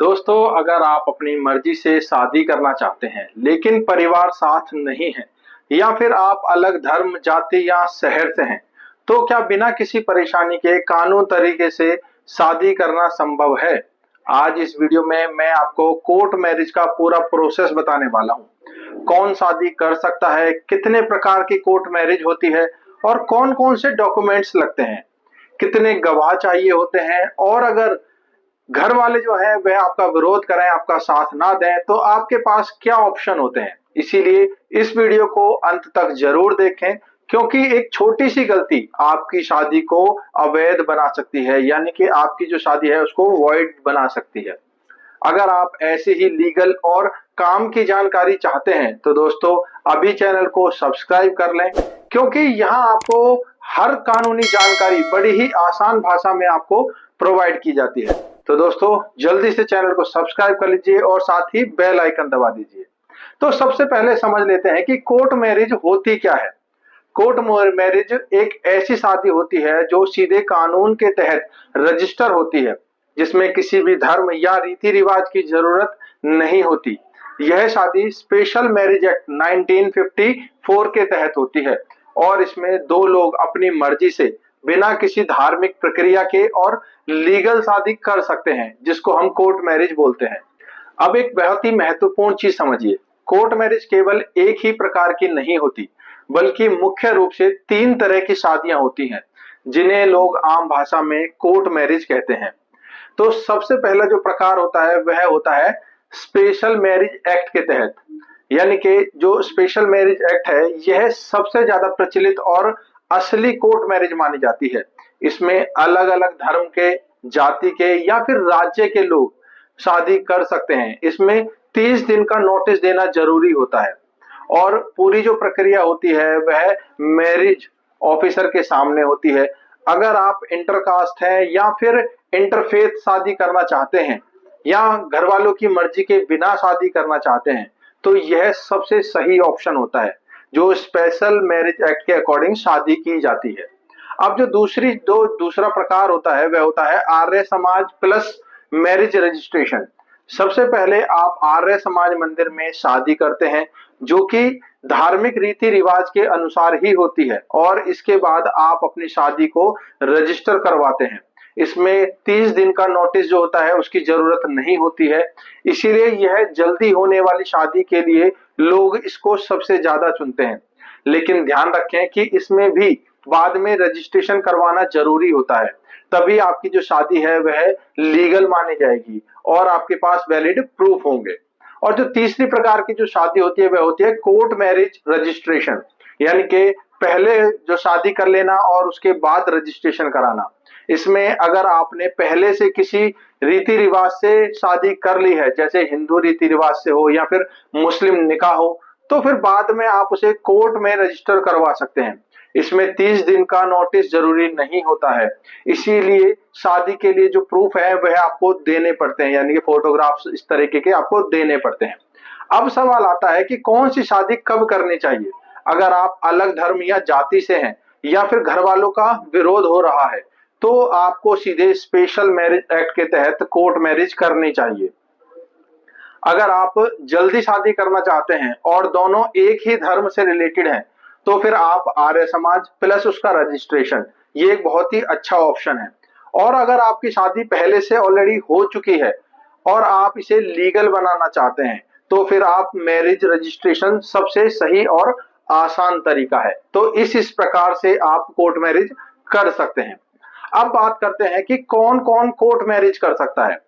दोस्तों, अगर आप अपनी मर्जी से शादी करना चाहते हैं लेकिन परिवार साथ नहीं है या फिर आप अलग धर्म, जाति या शहर से हैं, तो क्या बिना किसी परेशानी के कानून तरीके से शादी करना संभव है? आज इस वीडियो में मैं आपको कोर्ट मैरिज का पूरा प्रोसेस बताने वाला हूँ। कौन शादी कर सकता है, कितने प्रकार की कोर्ट मैरिज होती है और कौन-कौन से डॉक्यूमेंट्स लगते हैं, कितने गवाह चाहिए होते हैं और अगर घर वाले जो है वह आपका विरोध करें, आपका साथ ना दें, तो आपके पास क्या ऑप्शन होते हैं। इसीलिए इस वीडियो को अंत तक जरूर देखें, क्योंकि एक छोटी सी गलती आपकी शादी को अवैध बना सकती है, यानी कि आपकी जो शादी है उसको वॉइड बना सकती है। अगर आप ऐसे ही लीगल और काम की जानकारी चाहते हैं तो दोस्तों अभी चैनल को सब्सक्राइब कर लें, क्योंकि यहाँ आपको हर कानूनी जानकारी बड़ी ही आसान भाषा में आपको प्रोवाइड की जाती है। तो दोस्तों जल्दी से चैनल को सब्सक्राइब कर लीजिए और साथ ही बेल आइकन दबा दीजिए। तो सबसे पहले समझ लेते हैं कि कोर्ट मैरिज होती क्या है। कोर्ट मैरिज एक ऐसी शादी होती है जो सीधे कानून के तहत रजिस्टर होती है, जिसमें किसी भी धर्म या रीति रिवाज की जरूरत नहीं होती। यह शादी स्पेशल मैरिज एक्ट 1954 के तहत होती है और इसमें दो लोग अपनी मर्जी से बिना किसी धार्मिक प्रक्रिया के और लीगल शादी कर सकते हैं, जिसको हम कोर्ट मैरिज बोलते हैं। अब एक बहुत ही महत्वपूर्ण चीज समझिए, कोर्ट मैरिज केवल एक ही प्रकार की नहीं होती, बल्कि मुख्य रूप से तीन तरह की शादियां होती हैं, जिन्हें लोग आम भाषा में कोर्ट मैरिज कहते हैं। तो सबसे पहला जो प्रकार होता है वह होता है स्पेशल मैरिज एक्ट के तहत। यानी कि जो स्पेशल मैरिज एक्ट है यह सबसे ज्यादा प्रचलित और असली कोर्ट मैरिज मानी जाती है। इसमें अलग अलग धर्म के, जाति के या फिर राज्य के लोग शादी कर सकते हैं। इसमें 30 दिन का नोटिस देना जरूरी होता है और पूरी जो प्रक्रिया होती है वह मैरिज ऑफिसर के सामने होती है। अगर आप इंटरकास्ट हैं या फिर इंटरफेथ शादी करना चाहते हैं या घर वालों की मर्जी के बिना शादी करना चाहते हैं, तो यह सबसे सही ऑप्शन होता है जो स्पेशल मैरिज एक्ट के अकॉर्डिंग शादी की जाती है। अब जो दूसरा प्रकार होता है वह होता है Arya Samaj plus marriage registration. सबसे पहले आप आर्य समाज मंदिर में शादी करते हैं, जो कि धार्मिक रीति रिवाज के अनुसार ही होती है, और इसके बाद आप अपनी शादी को रजिस्टर करवाते हैं। इसमें 30 दिन का नोटिस जो होता है उसकी जरूरत नहीं होती है, इसीलिए यह जल्दी होने वाली शादी के लिए लोग इसको सबसे ज्यादा चुनते हैं। लेकिन ध्यान रखें कि इसमें भी बाद में रजिस्ट्रेशन करवाना जरूरी होता है, तभी आपकी जो शादी है वह लीगल मानी जाएगी और आपके पास वैलिड प्रूफ होंगे। और जो तीसरी प्रकार की जो शादी होती है वह होती है कोर्ट मैरिज रजिस्ट्रेशन, यानी कि पहले जो शादी कर लेना और उसके बाद रजिस्ट्रेशन कराना। इसमें अगर आपने पहले से किसी रीति रिवाज से शादी कर ली है, जैसे हिंदू रीति रिवाज से हो या फिर मुस्लिम निकाह हो, तो फिर बाद में आप उसे कोर्ट में रजिस्टर करवा सकते हैं। इसमें 30 दिन का नोटिस जरूरी नहीं होता है, इसीलिए शादी के लिए जो प्रूफ है वह आपको देने पड़ते हैं, यानी कि फोटोग्राफ्स इस तरीके के आपको देने पड़ते हैं। अब सवाल आता है कि कौन सी शादी कब करनी चाहिए। अगर आप अलग धर्म या जाति से हैं या फिर घर वालों का विरोध हो रहा है, तो आपको सीधे स्पेशल मैरिज एक्ट के तहत कोर्ट मैरिज करनी चाहिए। अगर आप जल्दी शादी करना चाहते हैं और दोनों एक ही धर्म से रिलेटेड हैं, तो फिर आप आर्य समाज प्लस उसका रजिस्ट्रेशन, ये एक बहुत ही अच्छा ऑप्शन है। और अगर आपकी शादी पहले से ऑलरेडी हो चुकी है और आप इसे लीगल बनाना चाहते हैं, तो फिर आप मैरिज रजिस्ट्रेशन सबसे सही और आसान तरीका है। तो इस प्रकार से आप कोर्ट मैरिज कर सकते हैं। अब बात करते हैं कि कौन कौन कोर्ट मैरिज कर सकता है।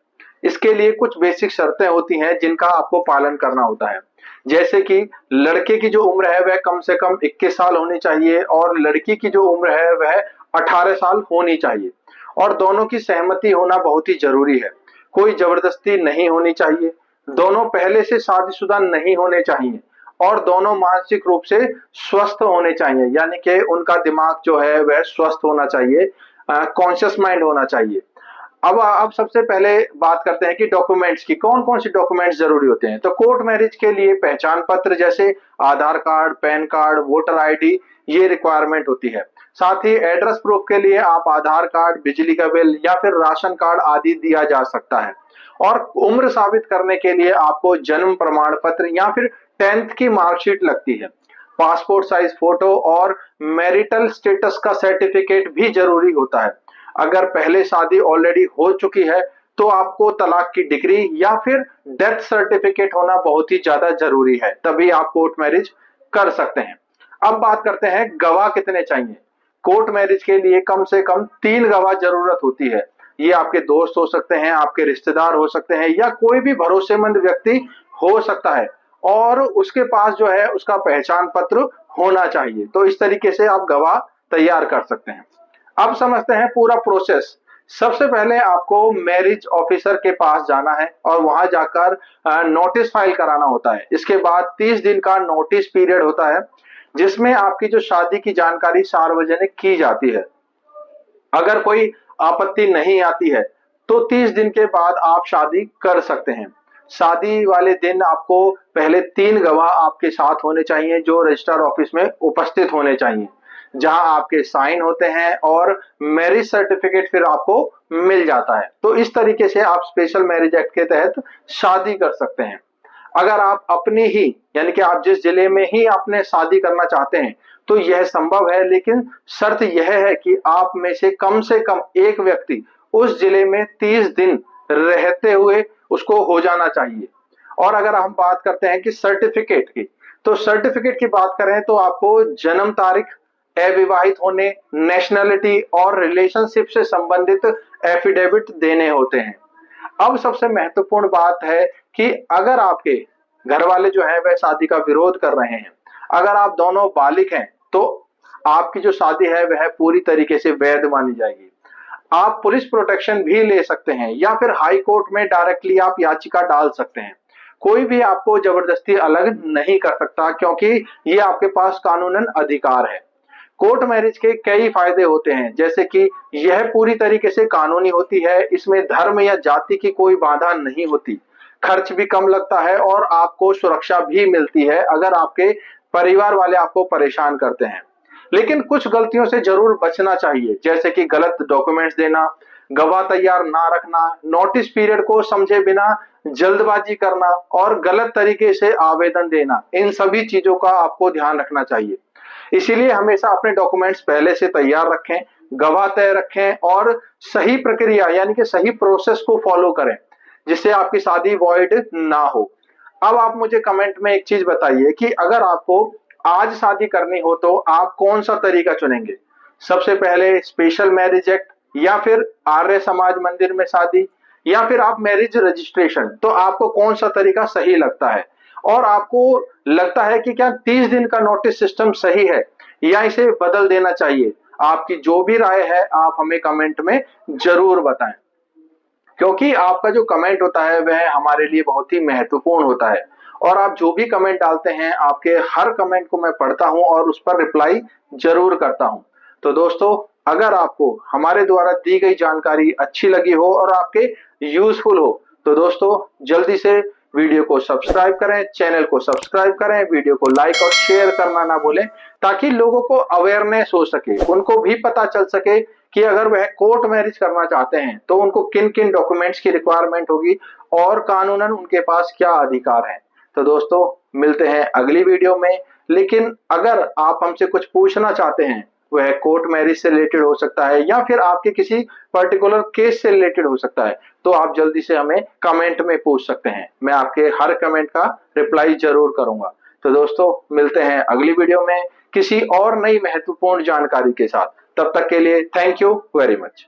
इसके लिए कुछ बेसिक शर्तें होती हैं जिनका आपको पालन करना होता है। जैसे कि लड़के की जो उम्र है वह कम से कम 21 साल होनी चाहिए और लड़की की जो उम्र है वह 18 साल होनी चाहिए, और दोनों की सहमति होना बहुत ही जरूरी है। कोई जबरदस्ती नहीं होनी चाहिए, दोनों पहले से शादीशुदा नहीं होने चाहिए और दोनों मानसिक रूप से स्वस्थ होने चाहिए, यानी कि उनका दिमाग जो है वह स्वस्थ होना चाहिए, कॉन्शियस माइंड होना चाहिए। अब सबसे पहले बात करते हैं कि डॉक्यूमेंट्स की, कौन कौन से डॉक्यूमेंट्स जरूरी होते हैं। तो कोर्ट मैरिज के लिए पहचान पत्र जैसे Aadhaar card, PAN card, voter ID, ये रिक्वायरमेंट होती है। साथ ही एड्रेस प्रूफ के लिए आप आधार कार्ड, बिजली का बिल या फिर राशन कार्ड आदि दिया जा सकता है। और उम्र साबित करने के लिए आपको जन्म प्रमाण पत्र या फिर 10th की मार्कशीट लगती है। पासपोर्ट साइज फोटो और मैरिटल स्टेटस का सर्टिफिकेट भी जरूरी होता है। अगर पहले शादी ऑलरेडी हो चुकी है तो आपको तलाक की डिग्री या फिर डेथ सर्टिफिकेट होना बहुत ही ज्यादा जरूरी है, तभी आप कोर्ट मैरिज कर सकते हैं। अब बात करते हैं गवाह कितने चाहिए। कोर्ट मैरिज के लिए कम से कम 3 गवाह जरूरत होती है। ये आपके दोस्त हो सकते हैं, आपके रिश्तेदार हो सकते हैं या कोई भी भरोसेमंद व्यक्ति हो सकता है, और उसके पास जो है उसका पहचान पत्र होना चाहिए। तो इस तरीके से आप गवाह तैयार कर सकते हैं। अब समझते हैं पूरा प्रोसेस। सबसे पहले आपको मैरिज ऑफिसर के पास जाना है और वहां जाकर नोटिस फाइल कराना होता है। इसके बाद 30 दिन का नोटिस पीरियड होता है जिसमें आपकी जो शादी की जानकारी सार्वजनिक की जाती है। अगर कोई आपत्ति नहीं आती है तो 30 दिन के बाद आप शादी कर सकते हैं। शादी वाले दिन आपको पहले 3 गवाह आपके साथ होने चाहिए जो रजिस्ट्रार ऑफिस में उपस्थित होने चाहिए, जहां आपके साइन होते हैं और मैरिज सर्टिफिकेट फिर आपको मिल जाता है। तो इस तरीके से आप स्पेशल मैरिज एक्ट के तहत शादी कर सकते हैं। अगर आप अपनी ही यानी कि आप जिस जिले में ही आपने शादी करना चाहते हैं तो यह संभव है, लेकिन शर्त यह है कि आप में से कम एक व्यक्ति उस जिले में 30 दिन रहते हुए उसको हो जाना चाहिए। और अगर हम बात करते हैं कि सर्टिफिकेट की, तो सर्टिफिकेट की बात करें तो आपको जन्म तारीख, अविवाहित होने, नेशनैलिटी और रिलेशनशिप से संबंधित एफिडेविट देने होते हैं। अब सबसे महत्वपूर्ण बात है कि अगर आपके घर वाले जो है वह शादी का विरोध कर रहे हैं, अगर आप दोनों बालिग हैं तो आपकी जो शादी है वह पूरी तरीके से वैध मानी जाएगी। आप पुलिस प्रोटेक्शन भी ले सकते हैं या फिर हाई कोर्ट में डायरेक्टली आप याचिका डाल सकते हैं। कोई भी आपको जबरदस्ती अलग नहीं कर सकता क्योंकि ये आपके पास कानूनन अधिकार है। कोर्ट मैरिज के कई फायदे होते हैं, जैसे कि यह पूरी तरीके से कानूनी होती है, इसमें धर्म या जाति की कोई बाधा नहीं होती, खर्च भी कम लगता है और आपको सुरक्षा भी मिलती है अगर आपके परिवार वाले आपको परेशान करते हैं। लेकिन कुछ गलतियों से जरूर बचना चाहिए, जैसे कि गलत डॉक्यूमेंट्स देना, गवाह तैयार ना रखना, नोटिस पीरियड को समझे बिना जल्दबाजी करना और गलत तरीके से आवेदन देना। इन सभी चीजों का आपको ध्यान रखना चाहिए। इसीलिए हमेशा अपने डॉक्यूमेंट्स पहले से तैयार रखें, गवाह तय रखें और सही प्रक्रिया यानी कि सही प्रोसेस को फॉलो करें जिससे आपकी शादी वॉइड ना हो। अब आप मुझे कमेंट में एक चीज बताइए कि अगर आपको आज शादी करनी हो तो आप कौन सा तरीका चुनेंगे? सबसे पहले स्पेशल मैरिज एक्ट या फिर आर्य समाज मंदिर में शादी या फिर आप मैरिज रजिस्ट्रेशन? तो आपको कौन सा तरीका सही लगता है और आपको लगता है कि क्या 30 दिन का नोटिस सिस्टम सही है या इसे बदल देना चाहिए? आपकी जो भी राय है आप हमें कमेंट में जरूर बताएं, क्योंकि आपका जो कमेंट होता है वह हमारे लिए बहुत ही महत्वपूर्ण होता है। और आप जो भी कमेंट डालते हैं, आपके हर कमेंट को मैं पढ़ता हूं और उस पर रिप्लाई जरूर करता हूं। तो दोस्तों, अगर आपको हमारे द्वारा दी गई जानकारी अच्छी लगी हो और आपके यूजफुल हो तो दोस्तों जल्दी से वीडियो को सब्सक्राइब करें, चैनल को सब्सक्राइब करें, वीडियो को लाइक और शेयर करना ना भूलें, ताकि लोगों को अवेयरनेस हो सके, उनको भी पता चल सके कि अगर वह कोर्ट मैरिज करना चाहते हैं तो उनको किन किन डॉक्यूमेंट्स की रिक्वायरमेंट होगी और कानूनन उनके पास क्या अधिकार है। तो दोस्तों मिलते हैं अगली वीडियो में। लेकिन अगर आप हमसे कुछ पूछना चाहते हैं, वह कोर्ट मैरिज से रिलेटेड हो सकता है या फिर आपके किसी पर्टिकुलर केस से रिलेटेड हो सकता है, तो आप जल्दी से हमें कमेंट में पूछ सकते हैं। मैं आपके हर कमेंट का रिप्लाई जरूर करूंगा। तो दोस्तों मिलते हैं अगली वीडियो में किसी और नई महत्वपूर्ण जानकारी के साथ। तब तक के लिए थैंक यू वेरी मच।